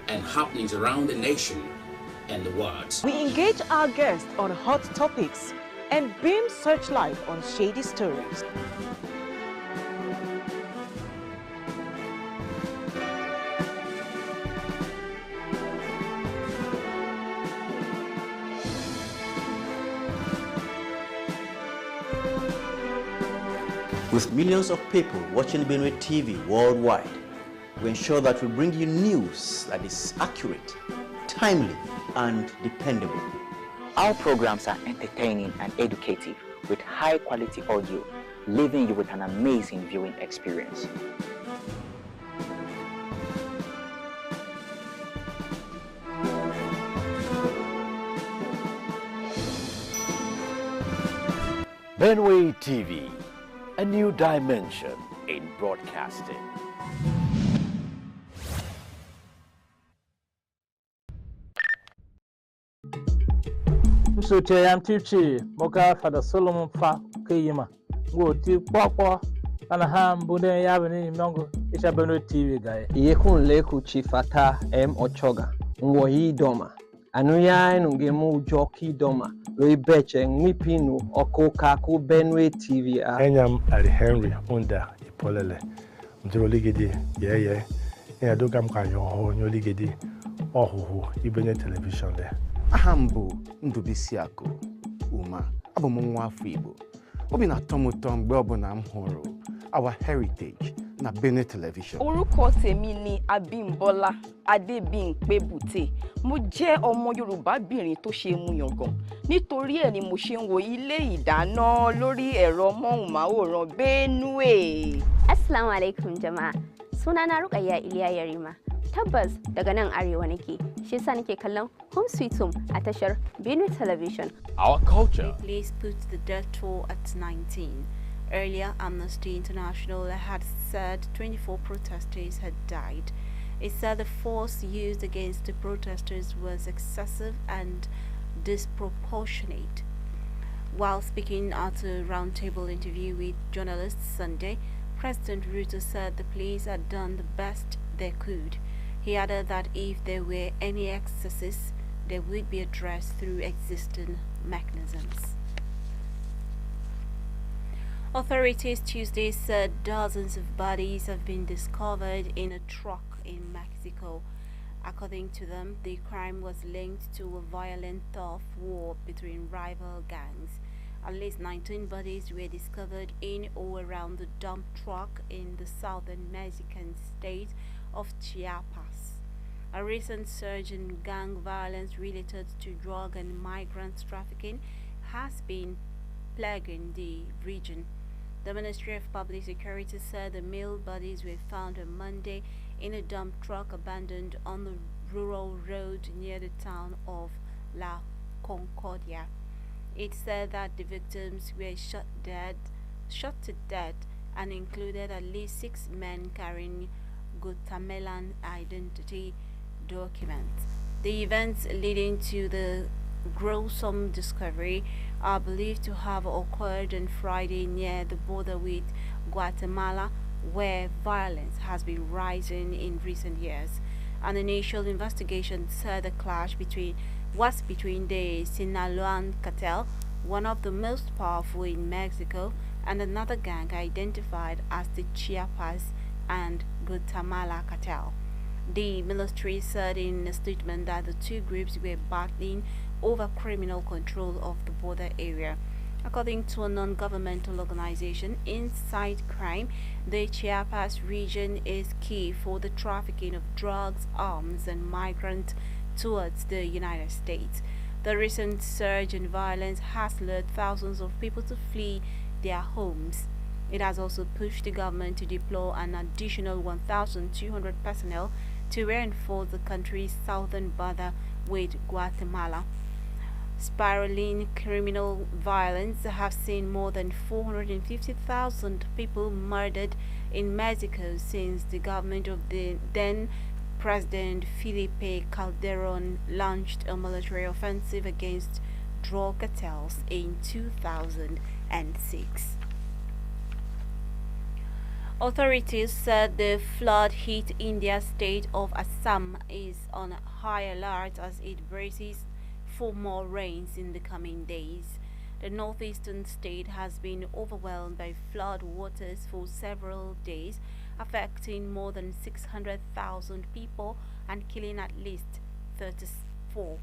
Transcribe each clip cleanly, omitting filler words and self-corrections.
and happenings around the nation and the world. We engage our guests on hot topics and beam searchlight on shady stories. With millions of people watching Benue TV worldwide, we ensure that we bring you news that is accurate, timely, and dependable. Our programs are entertaining and educative with high-quality audio, leaving you with an amazing viewing experience. Benue TV, a new dimension in broadcasting. So I'm teaching Moka for the Solomon Fa Kayima. Go to Papa and a ham Buddha Yavani Mongo. It's a Benue TV guy. Yekun Leku Chifata M. Ochoga. Mwohi Doma. Anuya Nungemu Joki Doma. Loi Beche Nipinu Oko Kaku Benue TV. Enyam Ali Henry Unda Ipolele. Mtiroligedi, yeah. Dogam Kanyo, Yoligedi, Ohu, Ibene television there. Ahambu Ndubisiako Uma Abomwa Fibo Obina Tomutom Bobona Mhoro our heritage na Benue television. Orúkọ tèmi ni Abímbọ́lá Adébímpé. Mo jẹ́ ọmọ Yorùbábìnrin tó ṣe mú yangàn. Nítorí ẹ̀ ni mo ṣe ń wo ilé ìdáná lórí ẹ̀rọ móhùnmáwòrán Benue. Assalamu alaikum jama'a. Sunana Rukayya Iliya Yarima. Tabbas daga nan arewa nake. Shi yasa nake kallon Home Sweet Home a tashar Benue Television. Our culture. The police put the death toll at 19. Earlier, Amnesty International had said 24 protesters had died. It said the force used against the protesters was excessive and disproportionate. While speaking at a roundtable interview with journalists Sunday, President Ruto said the police had done the best they could. He added that if there were any excesses, they would be addressed through existing mechanisms. Authorities Tuesday said dozens of bodies have been discovered in a truck in Mexico. According to them, the crime was linked to a violent tough war between rival gangs. At least 19 bodies were discovered in or around the dump truck in the southern Mexican state of Chiapas. A recent surge in gang violence related to drug and migrant trafficking has been plaguing the region. The Ministry of Public Security said the male bodies were found on Monday in a dump truck abandoned on the rural road near the town of La Concordia. It said that the victims were shot to death and included at least 6 men carrying Guatemalan identity documents. The events leading to the gruesome discovery are believed to have occurred on Friday near the border with Guatemala, where violence has been rising in recent years. An initial investigation said the clash was between the Sinaloan cartel, one of the most powerful in Mexico, and another gang identified as the Chiapas and Guatemala cartel. The military said in a statement that the two groups were battling over criminal control of the border area. According to a non-governmental organization, Inside Crime, the Chiapas region is key for the trafficking of drugs, arms, and migrants towards the United States. The recent surge in violence has led thousands of people to flee their homes. It has also pushed the government to deploy an additional 1,200 personnel to reinforce the country's southern border with Guatemala. Spiraling criminal violence have seen more than 450,000 people murdered in Mexico since the government of the then President Felipe Calderon launched a military offensive against drug cartels in 2006. Authorities said the flood-hit India state of Assam is on high alert as it braces for more rains in the coming days. The northeastern state has been overwhelmed by flood waters for several days, affecting more than 600,000 people and killing at least 34.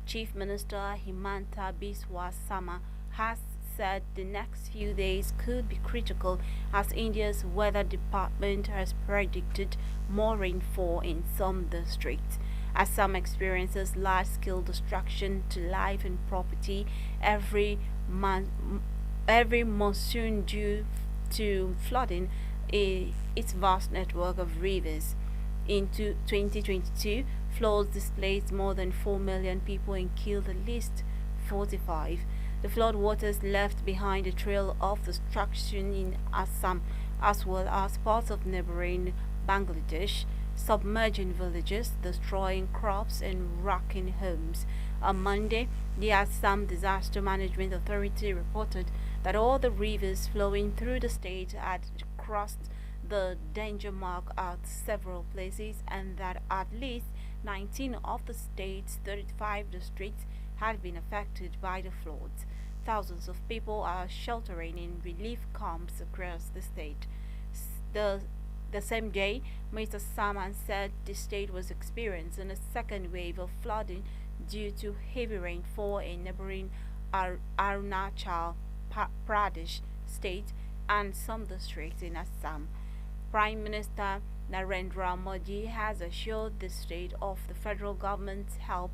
Chief Minister Himanta Biswa Sama has said the next few days could be critical as India's weather department has predicted more rainfall in some districts. Assam experiences large-scale destruction to life and property every monsoon due to flooding its vast network of rivers. In 2022, floods displaced more than 4 million people and killed at least 45. The flood waters left behind a trail of destruction in Assam as well as parts of neighboring Bangladesh, submerging villages, destroying crops and wrecking homes. On Monday, the Assam Disaster Management Authority reported that all the rivers flowing through the state had crossed the danger mark at several places and that at least 19 of the state's 35 districts had been affected by the floods. Thousands of people are sheltering in relief camps across the state. The same day, Mr. Saman said the state was experiencing a second wave of flooding due to heavy rainfall in neighboring Arunachal Pradesh state and some districts in Assam. Prime Minister Narendra Modi has assured the state of the federal government's help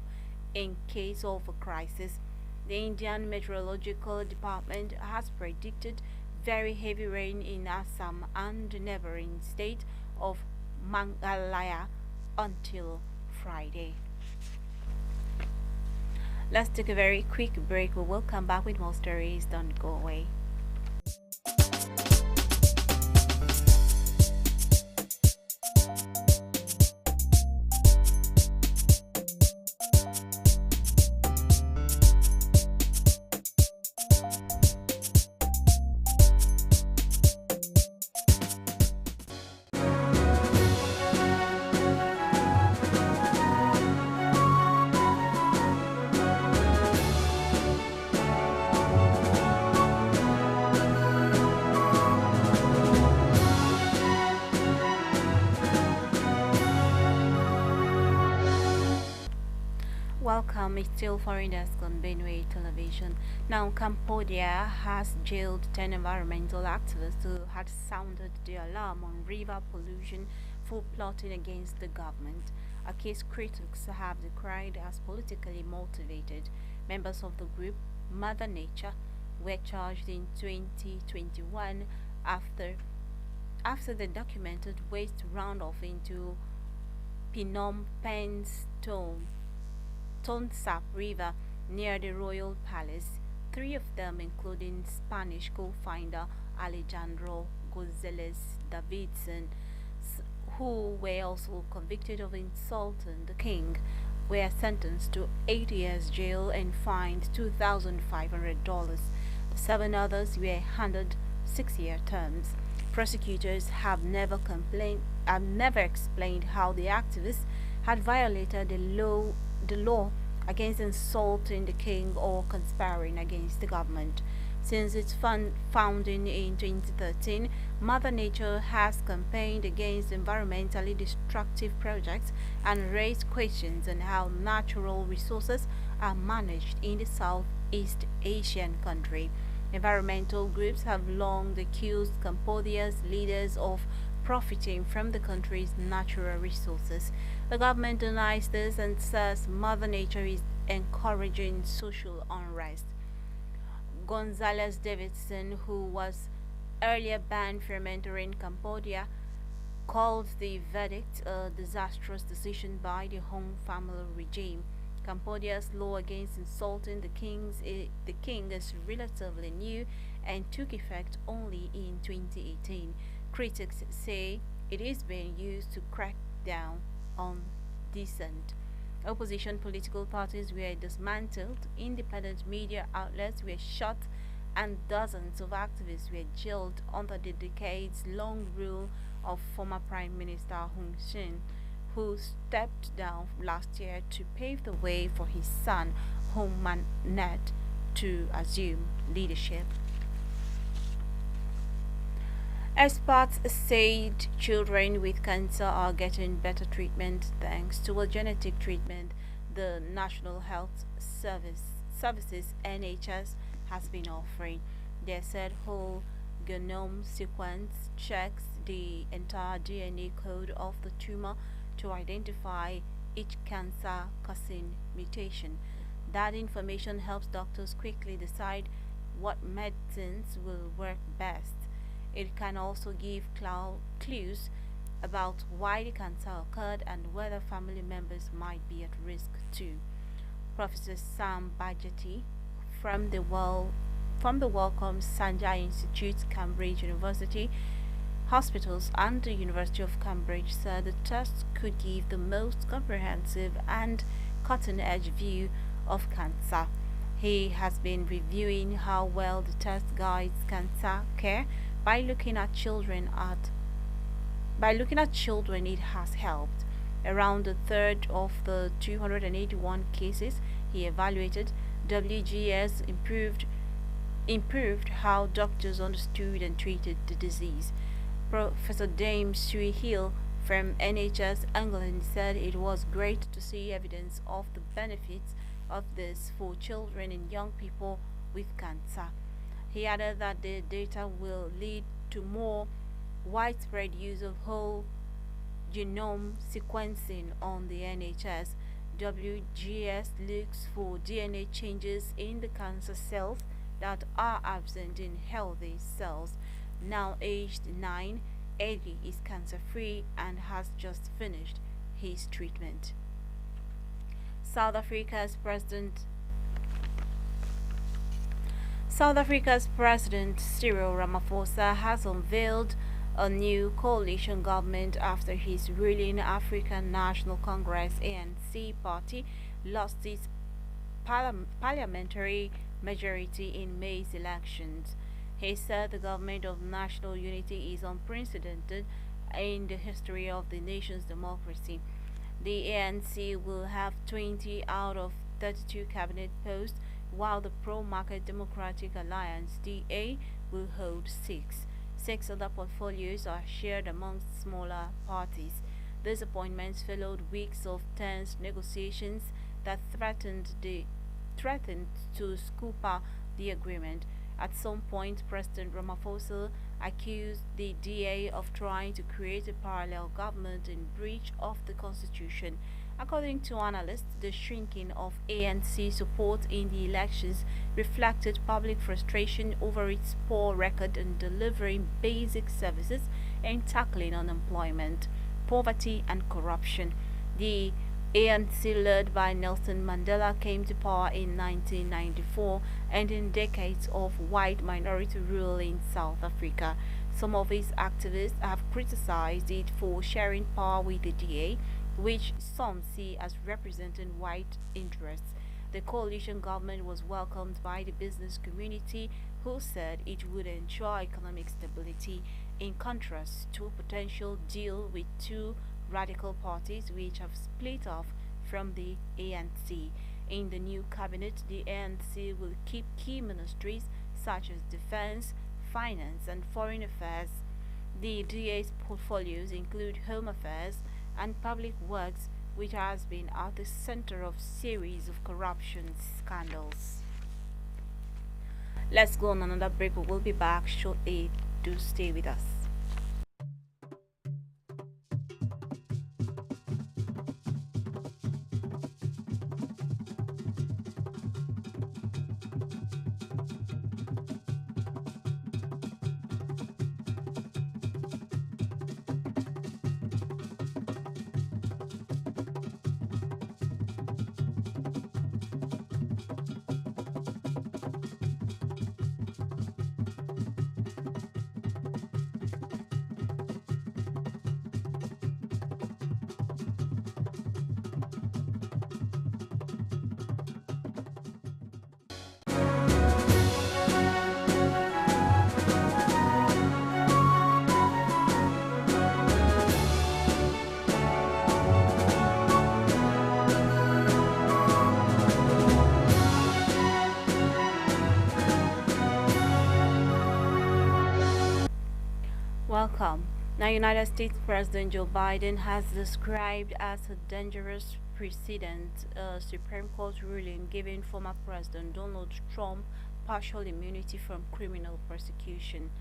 in case of a crisis. The Indian Meteorological Department has predicted very heavy rain in Assam and the neighboring state of Meghalaya until Friday. Let's take a very quick break. We will come back with more stories. Don't go away. Welcome, it's still Foreigndesk on Benway Television. Now, Cambodia has jailed 10 environmental activists who had sounded the alarm on river pollution for plotting against the government, a case critics have decried as politically motivated. Members of the group Mother Nature were charged in 2021 after they documented waste runoff into Phnom Penh's Tonsap River near the Royal Palace. 3 of them, including Spanish co-founder Alejandro González Davidson, who were also convicted of insulting the king, were sentenced to 8 years jail and fined $2,500. 7 others were handed 6-year terms. Prosecutors have never explained how the activists had violated the law against insulting the king or conspiring against the government. Since its founding in 2013, Mother Nature has campaigned against environmentally destructive projects and raised questions on how natural resources are managed in the Southeast Asian country. Environmental groups have long accused Cambodia's leaders of profiting from the country's natural resources. The government denies this and says Mother Nature is encouraging social unrest. González Davidson, who was earlier banned from entering Cambodia, called the verdict a disastrous decision by the Hong family regime. Cambodia's law against insulting the king is relatively new and took effect only in 2018. Critics say it is being used to crack down on dissent. Opposition political parties were dismantled, independent media outlets were shut, and dozens of activists were jailed under the decades-long rule of former Prime Minister Hun Sen, who stepped down last year to pave the way for his son, Hun Manet, to assume leadership. Experts said children with cancer are getting better treatment thanks to a genetic treatment the National Health Services NHS has been offering. They said whole genome sequence checks the entire DNA code of the tumor to identify each cancer-causing mutation. That information helps doctors quickly decide what medicines will work best. It can also give clues about why the cancer occurred and whether family members might be at risk too. Professor Sam Bajati from the Wellcome Sanjay Institute, Cambridge University Hospitals and the University of Cambridge said the test could give the most comprehensive and cutting-edge view of cancer. He has been reviewing how well the test guides cancer care. By looking at children, it has helped. Around a third of the 281 cases he evaluated, WGS improved how doctors understood and treated the disease. Professor Dame Sui Hill from NHS England said it was great to see evidence of the benefits of this for children and young people with cancer. He added that the data will lead to more widespread use of whole genome sequencing on the NHS. WGS looks for DNA changes in the cancer cells that are absent in healthy cells. Now aged 9, Eddie is cancer-free and has just finished his treatment. South Africa's President Cyril Ramaphosa has unveiled a new coalition government after his ruling African National Congress ANC party lost its parliamentary majority in May's elections. He said the government of national unity is unprecedented in the history of the nation's democracy. The ANC will have 20 out of 32 cabinet posts, while the pro-market Democratic Alliance (DA) will hold 6. 6 other portfolios are shared amongst smaller parties. These appointments followed weeks of tense negotiations that threatened to scupper the agreement. At some point, President Ramaphosa accused the DA of trying to create a parallel government in breach of the constitution. According to analysts, the shrinking of ANC support in the elections reflected public frustration over its poor record in delivering basic services and tackling unemployment, poverty and corruption. The ANC, led by Nelson Mandela, came to power in 1994, ending decades of white minority rule in South Africa. Some of its activists have criticized it for sharing power with the DA, which some see as representing white interests. The coalition government was welcomed by the business community, who said it would ensure economic stability, in contrast to a potential deal with two radical parties which have split off from the ANC. In the new cabinet, the ANC will keep key ministries such as defense, finance and foreign affairs. The DA's portfolios include home affairs and public works, which has been at the center of series of corruption scandals. Let's go on another break. We will be back shortly. Do stay with us. Now, United States President Joe Biden has described as a dangerous precedent a Supreme Court ruling giving former President Donald Trump partial immunity from criminal prosecution.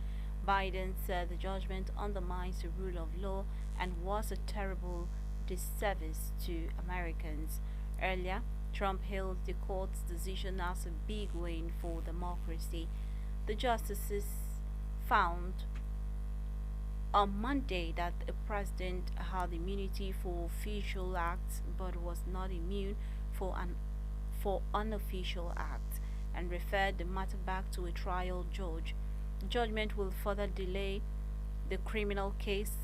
Biden said the judgment undermines the rule of law and was a terrible disservice to Americans. Earlier, Trump hailed the court's decision as a big win for democracy. The justices found on Monday that a president had immunity for official acts but was not immune for unofficial acts, and referred the matter back to a trial judge. The judgment will further delay the criminal case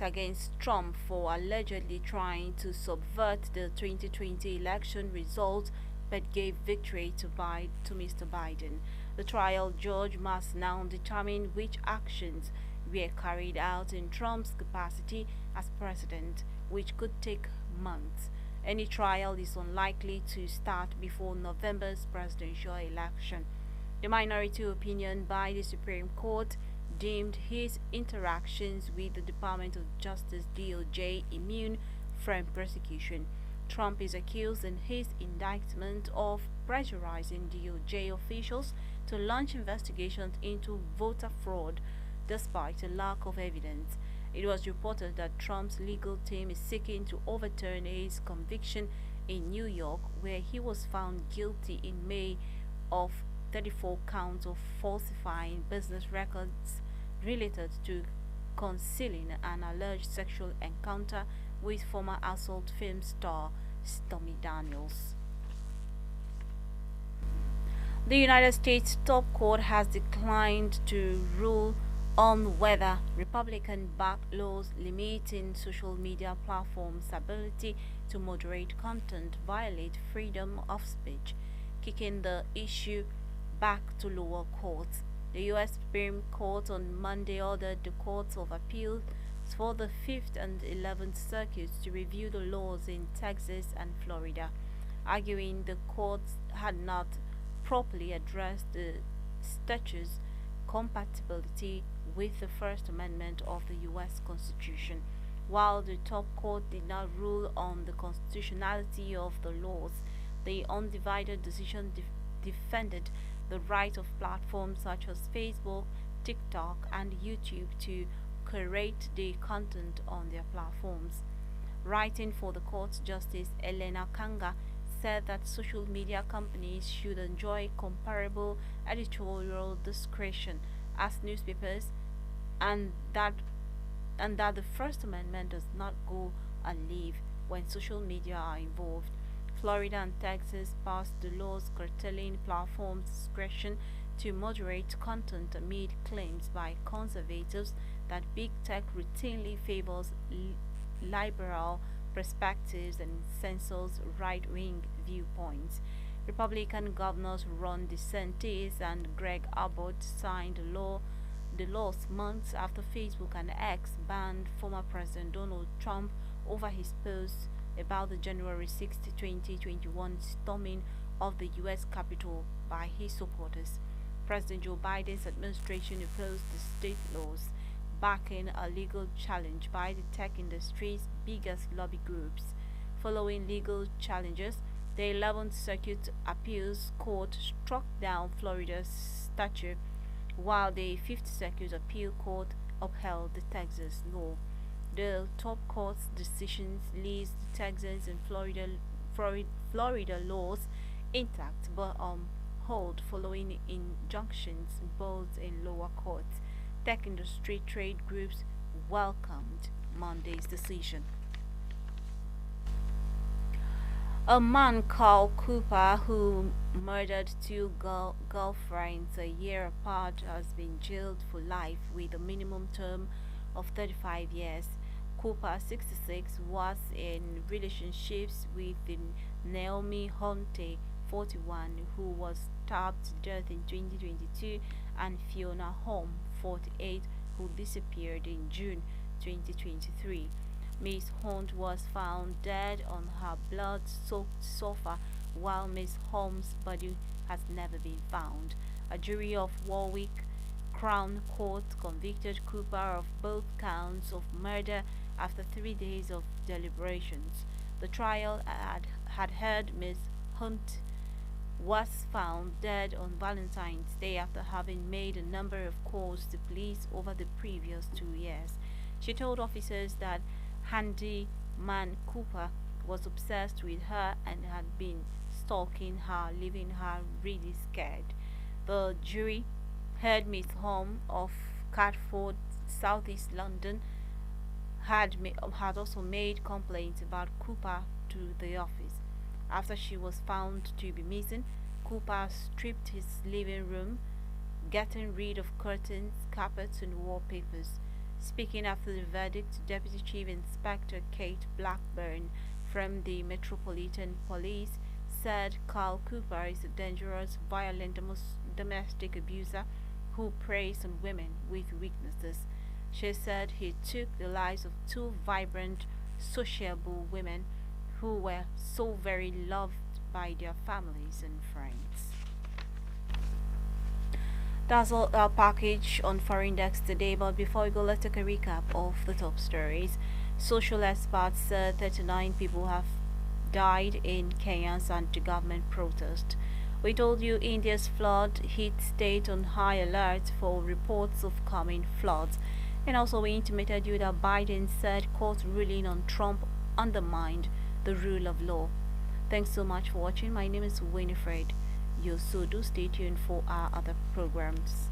against Trump for allegedly trying to subvert the 2020 election results but gave victory to Mr. Biden. The trial judge must now determine which actions were carried out in Trump's capacity as president, which could take months. Any trial is unlikely to start before November's presidential election. The minority opinion by the Supreme Court deemed his interactions with the Department of Justice DOJ immune from prosecution. Trump is accused in his indictment of pressurizing DOJ officials to launch investigations into voter fraud despite a lack of evidence. It was reported that Trump's legal team is seeking to overturn his conviction in New York, where he was found guilty in May of 34 counts of falsifying business records related to concealing an alleged sexual encounter with former Assault film star Stormy Daniels. The United States top court has declined to rule on whether Republican-backed laws limiting social media platforms' ability to moderate content violate freedom of speech, kicking the issue back to lower courts. The U.S. Supreme Court on Monday ordered the Courts of Appeal for the 5th and 11th Circuits to review the laws in Texas and Florida, arguing the courts had not properly addressed the statute's compatibility with the First Amendment of the U.S. Constitution. While the top court did not rule on the constitutionality of the laws, the undivided decision defended the right of platforms such as Facebook, TikTok, and YouTube to curate the content on their platforms. Writing for the court, Justice Elena Kanga said that social media companies should enjoy comparable editorial discretion as newspapers, and that the First Amendment does not go unleaved when social media are involved. Florida and Texas passed the laws curtailing platforms' discretion to moderate content amid claims by conservatives that big tech routinely favors liberal perspectives and censors right-wing viewpoints. Republican governors Ron DeSantis and Greg Abbott signed the laws months after Facebook and X banned former President Donald Trump over his posts about the January 6, 2021 storming of the U.S. Capitol by his supporters. President Joe Biden's administration opposed the state laws, backing a legal challenge by the tech industry's biggest lobby groups. Following legal challenges, the 11th Circuit Appeals Court struck down Florida's statute, while the 5th Circuit Appeal Court upheld the Texas law. The top court's decisions leaves the Texas and Florida laws intact but on hold following injunctions both in lower courts. Tech industry trade groups welcomed Monday's decision. A man called Cooper, who murdered two girlfriends a year apart, has been jailed for life with a minimum term of 35 years. Cooper, 66, was in relationships with Naomi Hunte, 41, who was stabbed to death in 2022, and Fiona Holm, 48, who disappeared in June 2023. Miss Hunt was found dead on her blood-soaked sofa, while Miss Holmes' body has never been found. A jury of Warwick Crown Court convicted Cooper of both counts of murder after 3 days of deliberations. The trial had heard Ms. Hunt was found dead on Valentine's Day after having made a number of calls to police over the previous 2 years. She told officers that handyman Cooper was obsessed with her and had been stalking her, leaving her really scared. The jury heard Miss Holm of Catford, southeast London, had also made complaints about Cooper to the office. After she was found to be missing, Cooper stripped his living room, getting rid of curtains, carpets, and wallpapers. Speaking after the verdict, Deputy Chief Inspector Kate Blackburn from the Metropolitan Police said Carl Cooper is a dangerous, violent domestic abuser who preys on women with weaknesses. She said he took the lives of 2 vibrant, sociable women who were so very loved by their families and friends. That's all our package on Foreigndesk today, but before we go, let's take a recap of the top stories. Social experts said 39 people have died in Kenya's anti-government protest. We told you India's flood hit state on high alert for reports of coming floods. And also we intimated you that Biden said court ruling on Trump undermined the rule of law. Thanks so much for watching. My name is Winifred Yosudu. Stay tuned for our other programs.